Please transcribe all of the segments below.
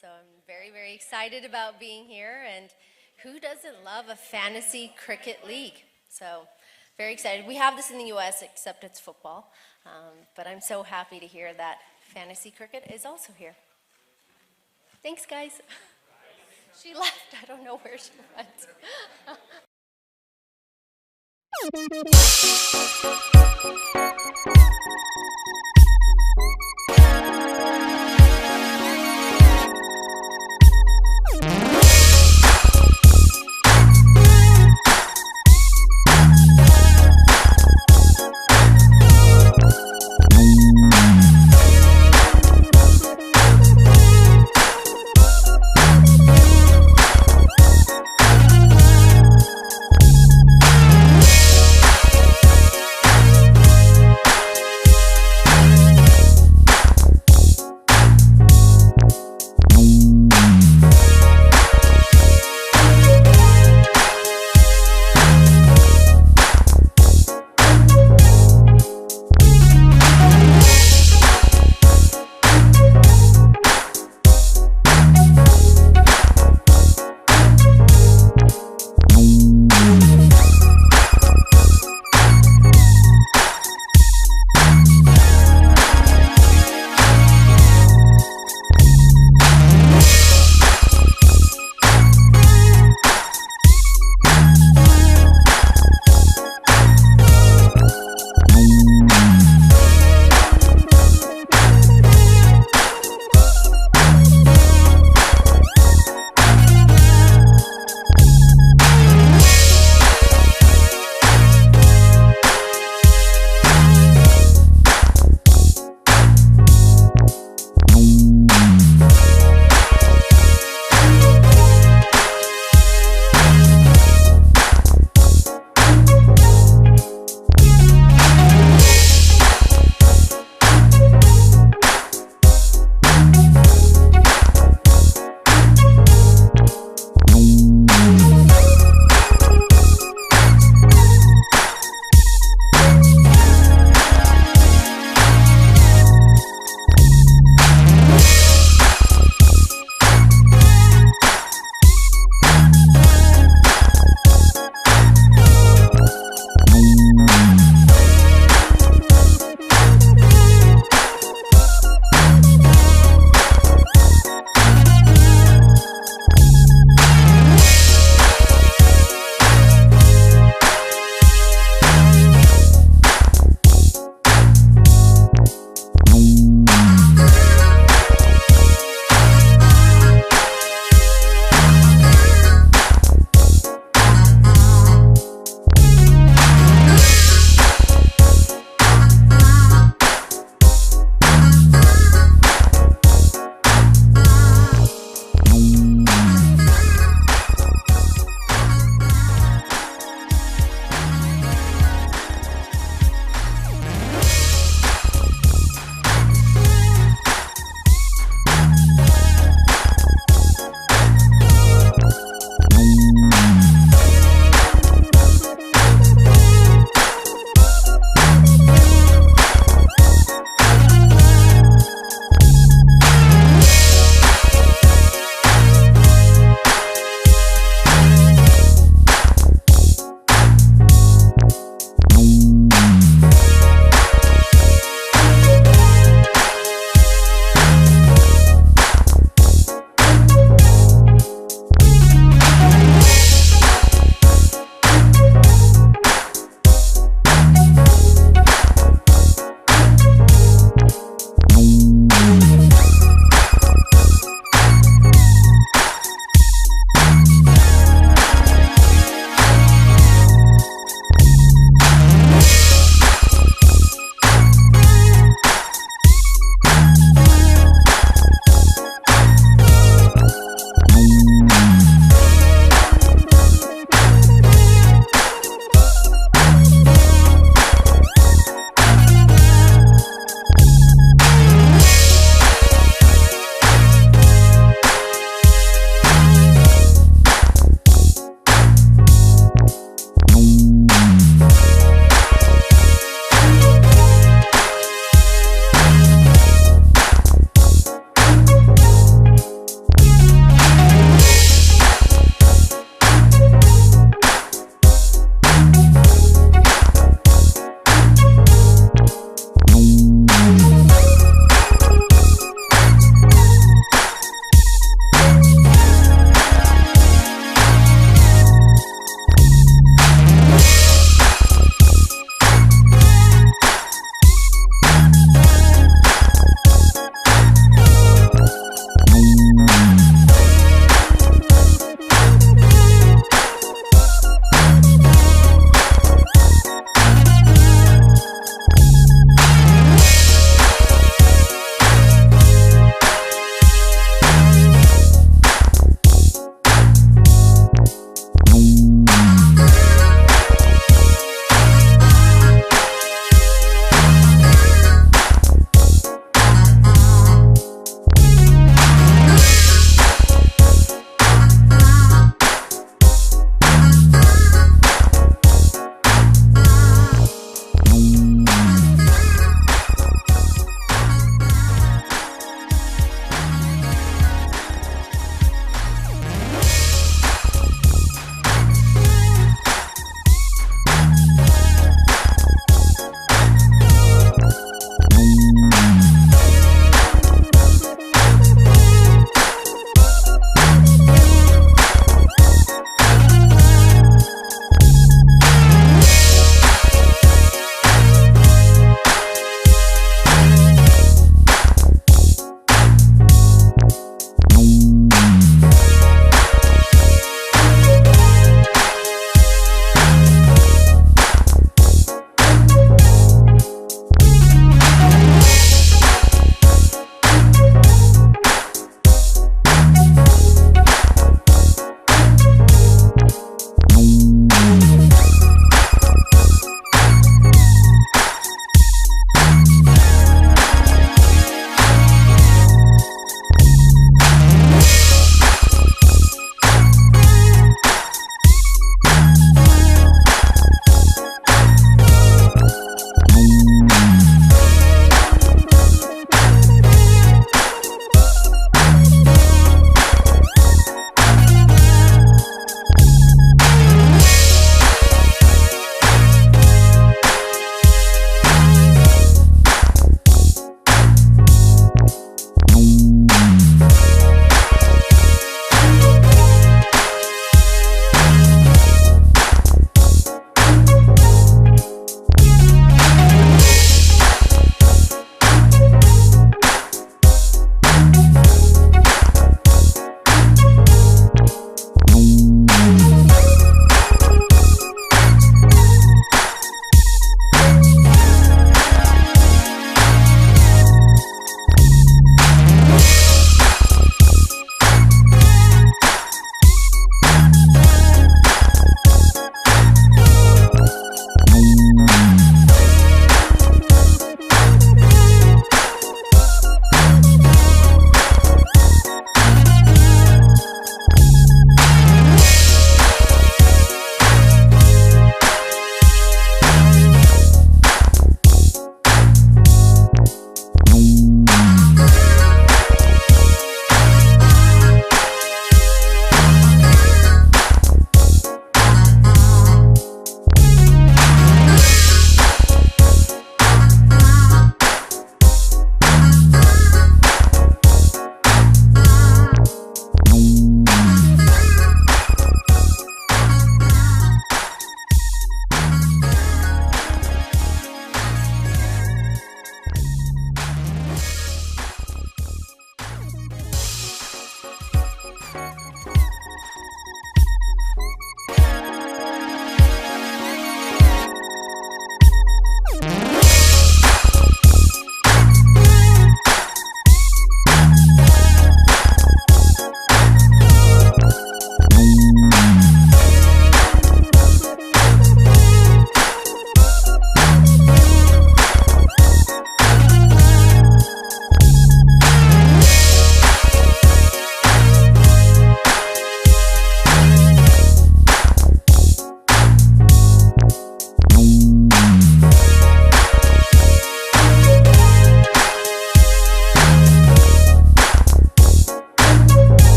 So I'm very, very excited about being here, and who doesn't love a fantasy cricket league? So very excited. We have this in the US, except it's football, but I'm so happy to hear that fantasy cricket is also here. Thanks, guys. She left. I don't know where she went.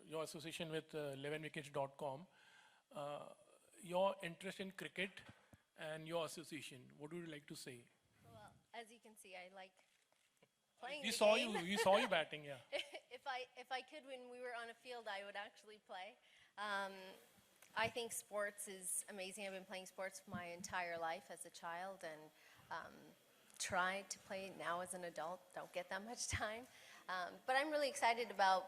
your association with Wickets.com. Your interest in cricket and your association. What would you like to say? Well, as you can see, I like playing We the saw game. we saw you batting, yeah. If I could, when we were on a field, I would actually play. I think sports is amazing. I've been playing sports my entire life as a child, and try to play now as an adult. Don't get that much time. But I'm really excited about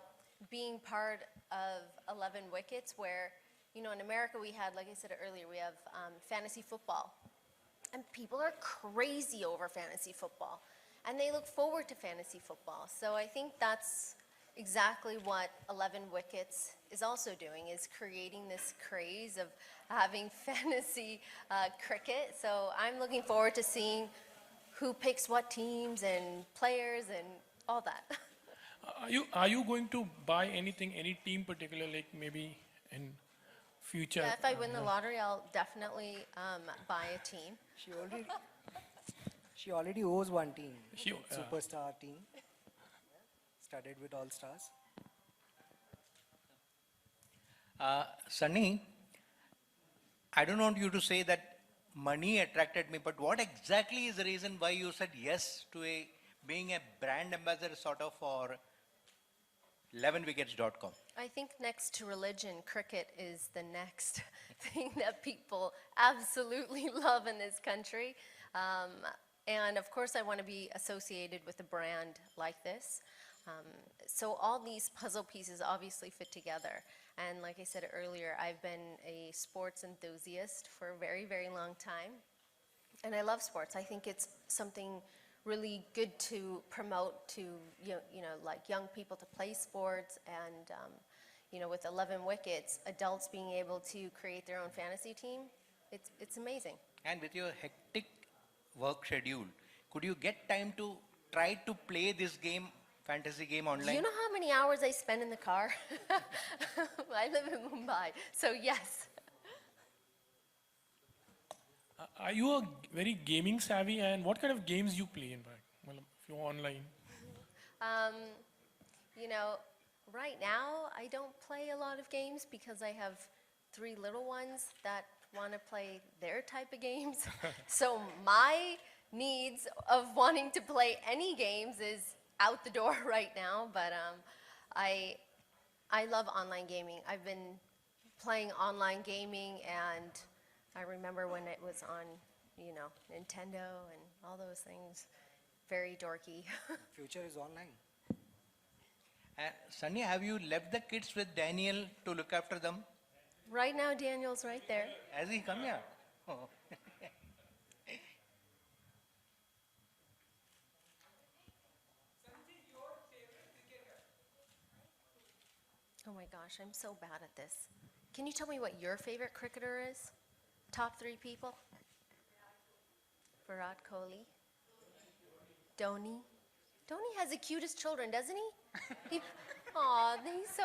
being part of 11 Wickets, where, you know, in America we had, like I said earlier, we have fantasy football. And people are crazy over fantasy football. And they look forward to fantasy football. So I think that's exactly what 11 Wickets is also doing, is creating this craze of having fantasy cricket. So I'm looking forward to seeing who picks what teams and players and all that. Are you going to buy anything, any team particular, like maybe in future? Yeah, if I win the lottery, I'll definitely buy a team. She already owes one team, She- superstar team, studded with all stars. Sunny, I don't want you to say that money attracted me, but what exactly is the reason why you said yes to being a brand ambassador sort of for 11wickets.com? I think next to religion, cricket is the next thing that people absolutely love in this country. And of course, I want to be associated with a brand like this. So all these puzzle pieces obviously fit together. And like I said earlier, I've been a sports enthusiast for a very, very long time. And I love sports. I think it's something really good to promote to, you know, like young people to play sports. And, you know, with 11 Wickets, adults being able to create their own fantasy team, it's amazing. And with your hectic work schedule, could you get time to try to play this game, fantasy game online? Do you know how many hours I spend in the car? I live in Mumbai, so yes. Are you a very gaming savvy, and what kind of games you play in fact? Well, if you're online. You know, right now I don't play a lot of games because I have 3 little ones that want to play their type of games. So my needs of wanting to play any games is out the door right now, but I love online gaming. I've been playing online gaming, and I remember when it was on, you know, Nintendo and all those things. Very dorky. Future is online. Sunny, have you left the kids with Daniel to look after them? Right now, Daniel's right there. Has he come here? Oh. Oh my gosh, I'm so bad at this. Can you tell me what your favorite cricketer is? Top 3 people? Virat Kohli. Dhoni. Dhoni has the cutest children, doesn't he? Aw, he's so...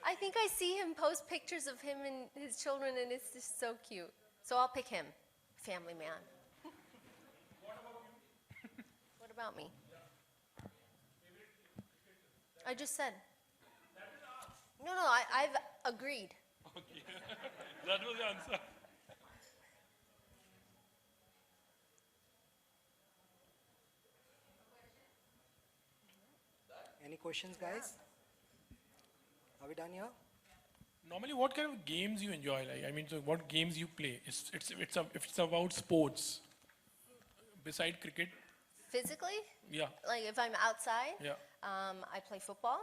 I think I see him post pictures of him and his children, and it's just so cute. So I'll pick him. Family man. What about me? I just said. No, I've agreed. Okay. That was the answer. Any questions, guys? Are we done here? Normally, what kind of games you enjoy? Like, I mean, so what games you play? If it's about sports, beside cricket. Physically? Yeah. Like if I'm outside? Yeah. I play football.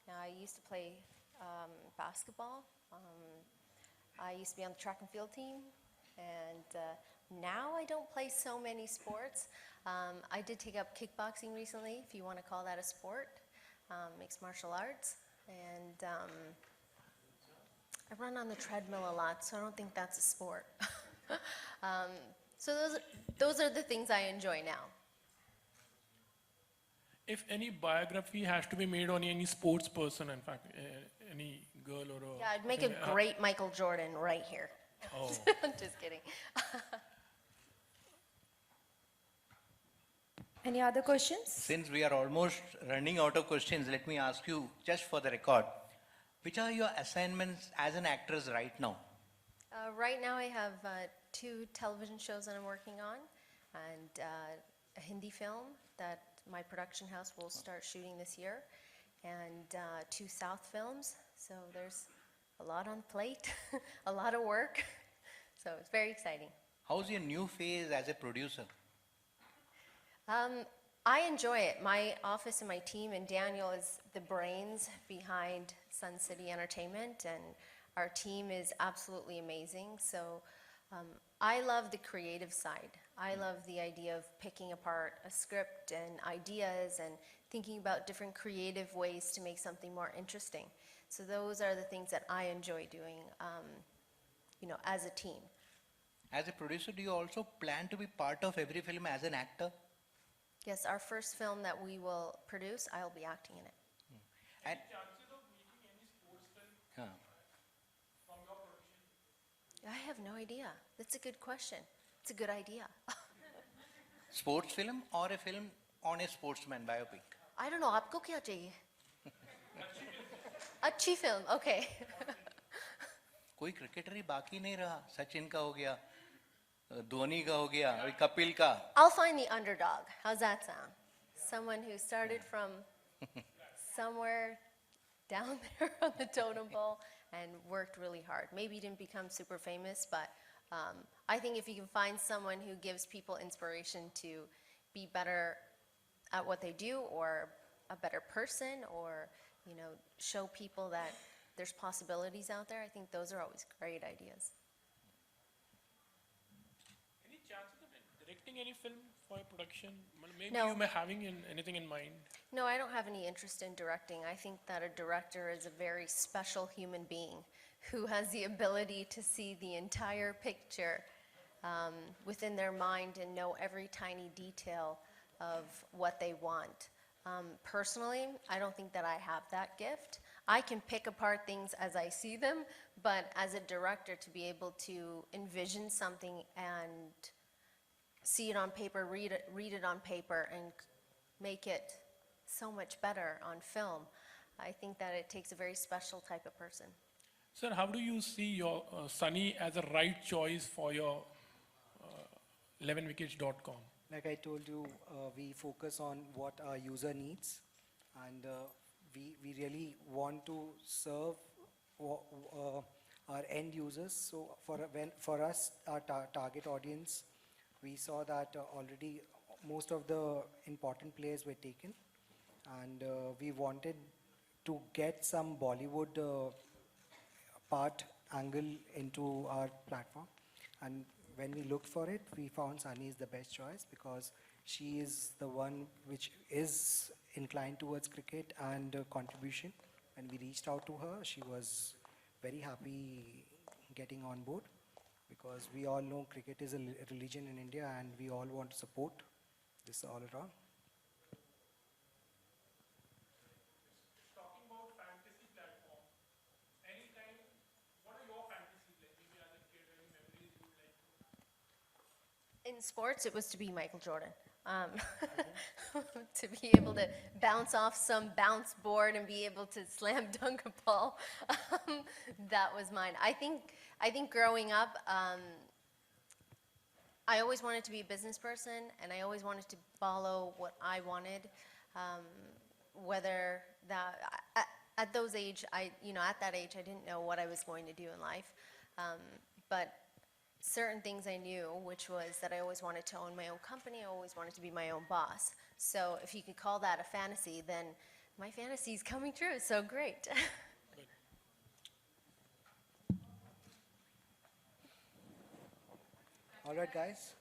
Now, I used to play basketball. I used to be on the track and field team. And now I don't play so many sports. I did take up kickboxing recently, if you want to call that a sport. Mixed martial arts. And I run on the treadmill a lot, so I don't think that's a sport. So those are the things I enjoy now. If any biography has to be made on any sports person, in fact, any girl or a... Yeah, I'd make a great Michael Jordan right here. Oh. I'm just kidding. Any other questions? Since we are almost running out of questions, let me ask you, just for the record, which are your assignments as an actress right now? Right now I have 2 television shows that I'm working on and a Hindi film that my production house will start shooting this year and 2 South films. So there's a lot on the plate, a lot of work. So it's very exciting. How's your new phase as a producer? I enjoy it. My office and my team, and Daniel is the brains behind Sun City Entertainment, and our team is absolutely amazing. So I love the creative side. I love the idea of picking apart a script and ideas and thinking about different creative ways to make something more interesting. So those are the things that I enjoy doing, as a team. As a producer, do you also plan to be part of every film as an actor? Yes, our first film that we will produce, I'll be acting in it. And, Chances of making any sports film yeah. from your production? I have no idea. That's a good question. It's a good idea. Sports film or a film on a sportsman biopic? I don't know, आपको क्या चाहिए? अच्छी film, okay. कोई cricketer ही बाकी नहीं रहा. सचिन का हो गया, धोनी का हो गया, अभी कपिल का. I'll find the underdog. How's that sound? Someone who started from somewhere down there on the totem pole and worked really hard. Maybe didn't become super famous, but I think if you can find someone who gives people inspiration to be better at what they do or a better person or, show people that there's possibilities out there, I think those are always great ideas. Any chances of directing any film for a production? Maybe No. you may having anything in mind. No, I don't have any interest in directing. I think that a director is a very special human being who has the ability to see the entire picture within their mind and know every tiny detail of what they want. Personally, I don't think that I have that gift. I can pick apart things as I see them, but as a director, to be able to envision something and see it on paper, read it on paper, and make it so much better on film, I think that it takes a very special type of person. Sir, how do you see your Sunny as a right choice for your 11wickets.com? Like I told you, we focus on what our user needs, and we really want to serve our end users. So for us, our target audience, we saw that already most of the important players were taken, and we wanted to get some Bollywood part angle into our platform. And when we looked for it, we found Sunny is the best choice because she is the one which is inclined towards cricket and contribution. When we reached out to her, she was very happy getting on board because we all know cricket is a religion in India and we all want to support this all around. Talking about fantasy platform, anytime, what are your fantasies like? Maybe as a kid, any memories you would like to? In sports, it was to be Michael Jordan. To be able to bounce off some bounce board and be able to slam dunk a ball, that was mine. I think growing up, I always wanted to be a business person, and I always wanted to follow what I wanted. Whether that at those age, at that age, I didn't know what I was going to do in life, but certain things I knew, which was that I always wanted to own my own company, I always wanted to be my own boss. So if you could call that a fantasy, then my fantasy is coming true, so great. All right, guys.